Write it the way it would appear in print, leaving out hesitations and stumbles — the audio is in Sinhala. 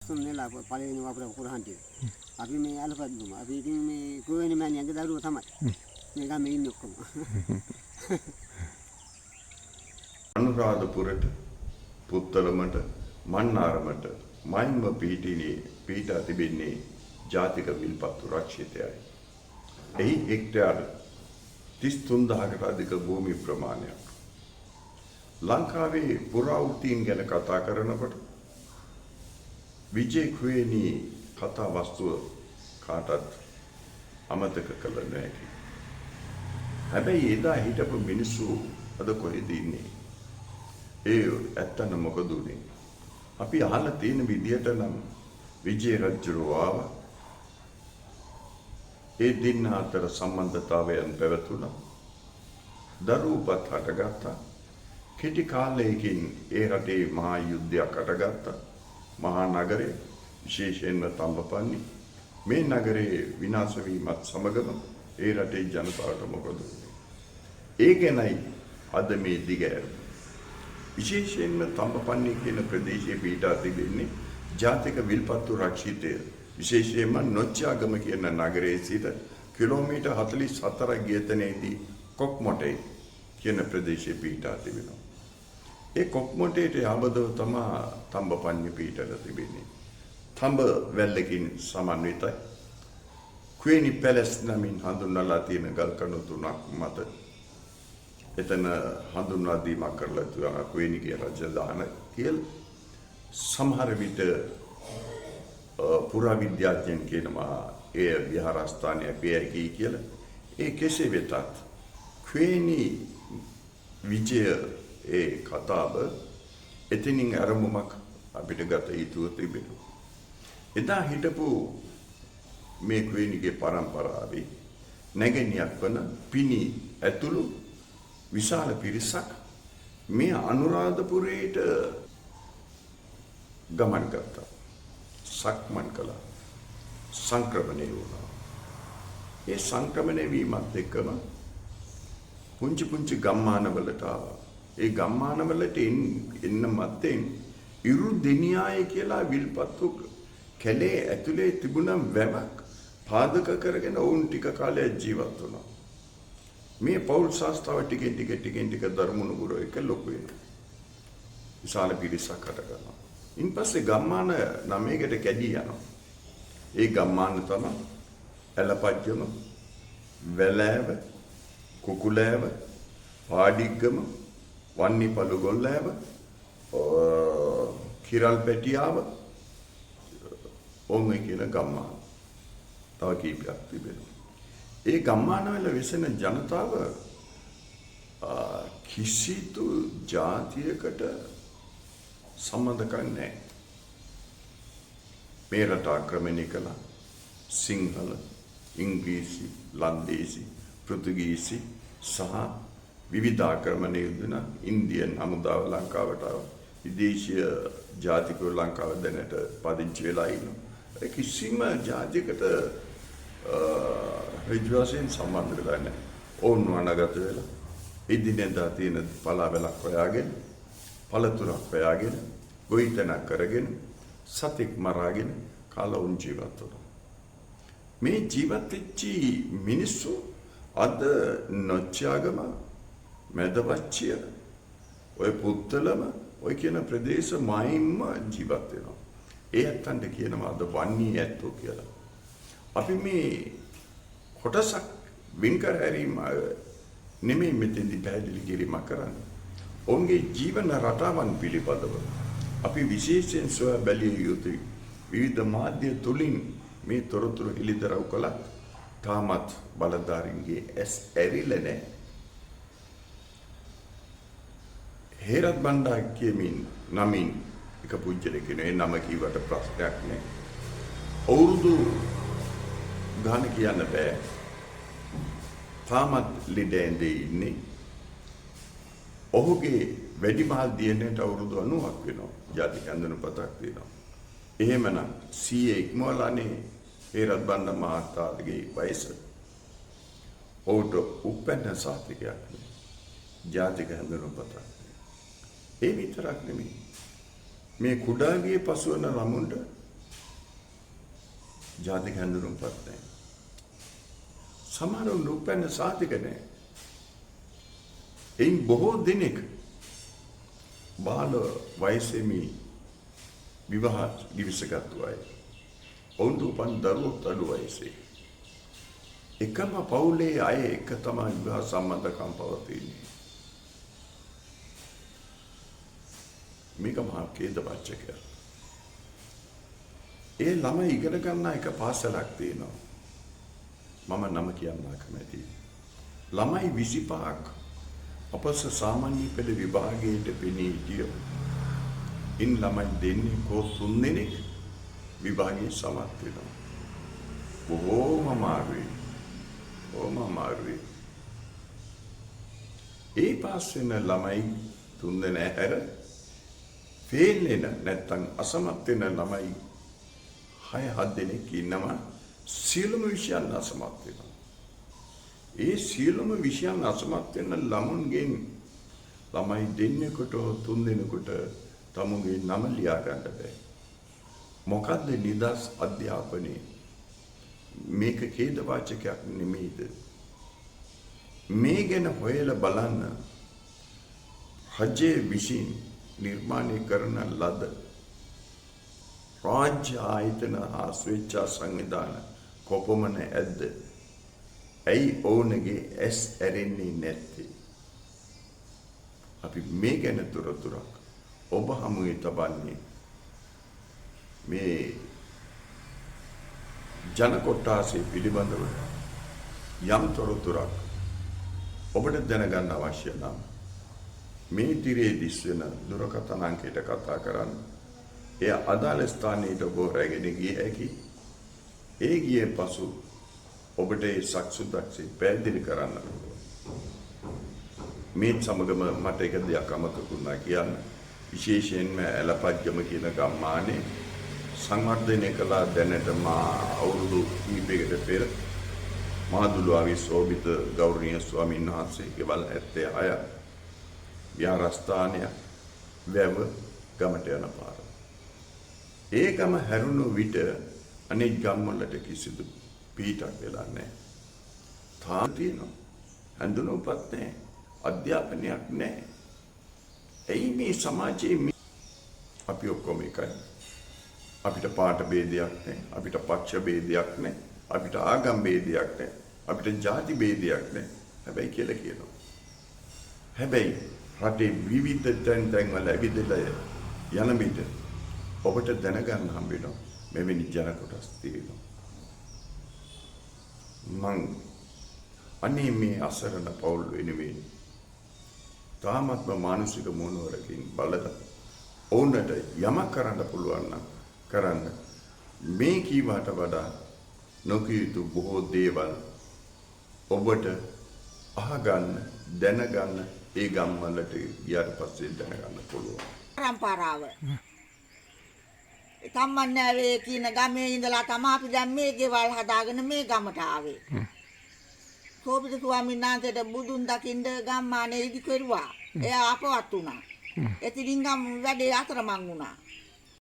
තුන් නෙලා පළවෙනි වපුර කුරහන්ටිය. අපි මේ අලපත් දුම. අපි ඉතින් මේ කොහෙනි මෑණියන්ගේ දරුවෝ තමයි. මේ ගමේ ඉන්නේ ඔක්කොම. අනුරාධපුරට පුත්තලමට මන්නාරමට මයින්ම පීඨා තිබෙන්නේ ජාතික විල්පත්තු රක්ෂිතයයි. එහි හෙක්ටයාර 33000කට අධික භූමි ප්‍රමාණයක්. ලංකාවේ පුරාවෘත්තීන් ගැන කතා කරනකොට විජේ කුවේණී කතා වස්තුව කාටත් අමතක කළ නොහැකි. හැබැයි එදා හිටපු මිනිස්සු අද කොහෙද ඉන්නේ? ඒ ඇත්තන මොකද උනේ? අපි අහලා තියෙන විදියට නම් විජේ රජුව ආවා. ඒ දින අතර සම්බන්ධතාවයන් පැවතුණා. දරුවපත් හටගත්තා. කෙටි කාලයකින් ඒ රටේ මහා යුද්ධයක් හටගත්තා. මහා නගරේ විශේෂයෙන්ම තම්බපන්නි මේ නගරේ විනාශ වීමත් සමගම ඒ රටේ ජනතාවට මොකද වුනේ? ඒ ගැනයි අද මේ දිගෑරුම. විශේෂයෙන්ම තම්බපන්නි කියන ප්‍රදේශයේ පීඨා තිබෙන්නේ ජාතික විල්පත්තු රක්ෂිතය. විශේෂයෙන්ම නොච්චාගම කියන නගරයේ සිට කිලෝමීටර් 44ක් ගියතනේදී කොක්මොටේ කියන ප්‍රදේශයේ පීඨා තිබෙනවා. ඒ කොක්මොටේට ආබදව තමයි තම්බපන්නි පීඨල තිබෙන්නේ. තඹ වැල්ලකින් සමන්විතයි. කුවේණී පැලස් නමින් හඳුන්වලා තියෙන ගල්කණු තුනක් මත එතන හඳුන්වා දීමක් කරලා තියෙනවා කුවේණීගේ රජදාන කියලා. සමහර විට පුරාවිද්‍යාඥයන් කියනවා ඒ විහාරස්ථානය පියකී කියලා. ඒ කෙසේ වෙතත් කුවේණී විජය ඒ කතාව එතනින් ආරම්භයක් අපිට ගත යුතු තිබෙනවා. එදා හිටපු මේ කුවේණීගේ පරම්පරාවේ නැගණියක් වන පිණි ඇතුළු විශාල පිරිසක් මේ අනුරාධපුරයට ගමන් ගත්තා. සක්මන් කළා. සංක්‍රමණය වුණා. ඒ සංක්‍රමණය වීමත් එක්කම පුංචි පුංචි ගම්මානවලට ආවා. ඒ ගම්මානවලට එන්න මත්තෙන් ඉරු දෙනියාය කියලා විල්පත්තු කැලේ ඇතුලේ තිබුණ වැවක් පාදක කරගෙන වුන් ටික කාලයක් ජීවත් වුණා. මේ පෞල් ශාස්ත්‍රව ටිකෙන් ටික ධර්මනුගුරු එක ලොකු වෙනවා. විශාල පිරිසක් හට ගන්නවා. ඉන්පස්සේ ගම්මාන 9කට කැඩී යනවා. ඒ ගම්මාන තමයි ඇලපජ්ජම, වැලෑව, කුකුලෑව, පාඩිග්ගම, වන්නිපළු ගොල්ලෑව, කිරල්පැටියාව ඔන්න කියන ගම්මාන. තව කීපයක් තිබෙනවා. ඒ ගම්මානවල වෙසෙන ජනතාව කිසිදු ජාතියකට සම්බන්ධකම් නැහැ. මේ රට ආක්‍රමණය කළා සිංහල, ඉංග්‍රීසි, ලන්දේසි, පෘතුගීසි සහ විවිධ ආක්‍රමණ යුදන ඉන්දියන් හමුදාව ලංකාවට විදේශීය ජාතිකයෝ ලංකාව දැනට පදිංචි වෙලා ඉන්නවා. කිසිම ජාතියකට ඍජුවශයෙන් සම්බන්ධ වෙලා නැහැ. ඕන් වනගත වෙලා ඉදිනෙදා තියෙන පලාවලක් හොයාගෙන පළතුරක් හොයාගෙන ගොවිතැනක් කරගෙන සතෙක් මරාගෙන කාලවුන් ජීවත් වුණා. මේ ජීවත් වෙච්ච මිනිස්සු අද නොච්චාගම මැදවච්චිය ඔය පුත්තලම ඔය කියන ප්‍රදේශ මයින්ම ජීවත් වෙනවා. ඒ ඇත්තන්ට කියනවා අද වන්නේ ඇත්තෝ කියලා. අපි මේ කොටසක් වින්කර හැරීම නෙමෙයි මෙතෙන්දි පැහැදිලි කිරීමක් කරන්නේ. ඔවුන්ගේ ජීවන රටාවන් පිළිබඳව අපි විශේෂයෙන් සොයා බැලිය යුතුයි. විවිධ මාධ්‍ය තුලින් මේ තොරතුරු හෙළිදරව් කළත් තාමත් බලධාරීන්ගේ ඇස් ඇරිලා නැහැ. හේරත් බණ්ඩා කියමින් නමින් එක පුජ්‍යලේ කියන ඒ නම කීවට ප්‍රශ්නයක් නැහැ. අවුරුදු ගාන කියන්න බෑ. තාමත් ලිඩෙන්දේ ඉන්නේ. ඔහුගේ වැඩිමහල් දියණියට අවුරුදු 90ක් වෙනවා. ජාතික අඳුනපතක් තියෙනවා. එහෙමනම් 100 ඉක්මවලානේ හේරත් බණ්ඩා මහතාගේ වයස. ඔහුට උපැන්න සාතිකයක් නේ. ජාතික අඳුනපතක්. ඒ විතරක් නෙමෙයි. මේ කුඩාගේ පසුවන ළමුන්ට ජාතික හැඳුනුම්පත් නැහැ. සමහරව නුපැන්න සාතික නැහැ. එයින් බොහෝ දෙනෙක් බාල වයසේමි විවාහ ගිවිසගත්තු අය. ඔවුන්ට උපන් දරුවොත් අඩු වයසේ. එකම පවුලේ අය එක තමයි විවාහ සම්බන්ධකම් පවතින්නේ. මේක මහා ඛේදවාචකයක්. ඒ ළමයි ඉගෙන ගන්න එක පාසලක් තියෙනවා. මම නම කියන්න කැමතියි. ළමයි 25ක් අපස සාමාන්‍ය පෙළ විභාගයට පෙනී ගිය. ඉන් ළමයි දෙන්නේ කෝ 3 දෙනෙක් විභාගයේ සමත් වෙනවා. බොහෝම අමාරුයි. ඒ පාස් වෙන ළමයි 3 දෙනා හැර ෆේල් වෙන නැත්තම් අසමත් වෙන ළමයි 6-7 දෙනෙක් ඉන්නවා. සියලුම විෂයන් අසමත් වෙනවා. ඒ සියලුම විෂයන් අසමත් වෙන ළමුන්ගෙන් ළමයි දෙන්නෙකුට 3 දෙනෙකුට තමුන්ගේ නම ලියා ගන්න බැහැ. මොකද්ද නිදහස් අධ්‍යාපනයේ? මේක ඛේදවාචකයක් නෙමෙයිද? මේ ගැන හොයලා බලන්න රජයේ විසින් නිර්මාණය කරන ලද රාජ්‍ය ආයතන හා ස්වේච්ඡා සංවිධාන කොපමණ ඇද්ද? ඇයි ඔවුන්ගේ ඇස් ඇරෙන්නේ නැත්තේ? අපි මේ ගැන තොරතුරක් ඔබ හමුවේ තබන්නේ මේ ජන කොට්ටාසය පිළිබඳව යම් තොරතුරක් ඔබට දැනගන්න අවශ්‍ය නම් මේ තිරේ දිස්වෙන දුරකථන අංකයට කතා කරන්න. එය අදාළ ස්ථානයට ඔබ රැගෙන ගිය හැකි. ඒ ගියේ පසු ඔබට ඒ සක්සුදක්ෂි පැහැදිලි කරන්න. මේ සමගම මට එක දෙයක් අමතක වුණා කියන්න. විශේෂයෙන්ම ඇලපත්ගම කියන ගම්මානේ සංවර්ධනය කළ දැනට මා අවුරුදු කිහිපයකට පෙර මහදුළුවාවේ සෝභිත ගෞරවනීය ස්වාමීන් වහන්සේ ගෙවල් 76 විහාරස්ථානය වැව ගමට යන පාර. ඒ ගම හැරුණු විට අනෙක් ගම්වලට කිසිදු පිටක් වෙලා නැහැ. තාම තියෙනවා. හඳුනුම්පත් නැහැ. අධ්‍යාපනයක් නැහැ. එයි මේ සමාජයේ අපි ඔක්කොම එකයි. අපිට පාට ભેදයක් නැහැ. අපිට පක්ෂ ભેදයක් නැහැ. අපිට ආගම් ભેදයක් නැහැ. අපිට ಜಾති ભેදයක් නැහැ. හැබැයි කියලා කියනවා. හැබැයි රටේ විවිධ තැන් වල ඇවිදලා යන විට ඔබට දැනගන්න හම්බ වෙනවා මෙවැනි ජන කොටස් තියෙනවා. මං අනේ මේ අසරණ පවුල් වෙනුවෙන් තාමත්ම මානසික මොනවරකින් බලලා ඔවුන්ට යමක් කරන්න පුළුවන් නම් කරන්න. මේ කීවට වඩා නොකිය යුතු බොහෝ දේවල් ඔබට අහගන්න දැනගන්න ඒ ගම්වලට ගියාට පස්සේ දැනගන්න පුළුවන්. පරම්පරාව. කම්මන්නෑවේ කියන ගමේ ඉඳලා තමයි අපි දැන් මේ ගෙවල් හදාගෙන මේ ගමට ආවේ. සෝභිත ස්වාමීන් වහන්සේට බුදුන් දකින්න ගම්මානේ ඉදි කෙරුවා. එයා අපවත් වුණා. එතින් ගම් වැඩේ අතරමං වුණා.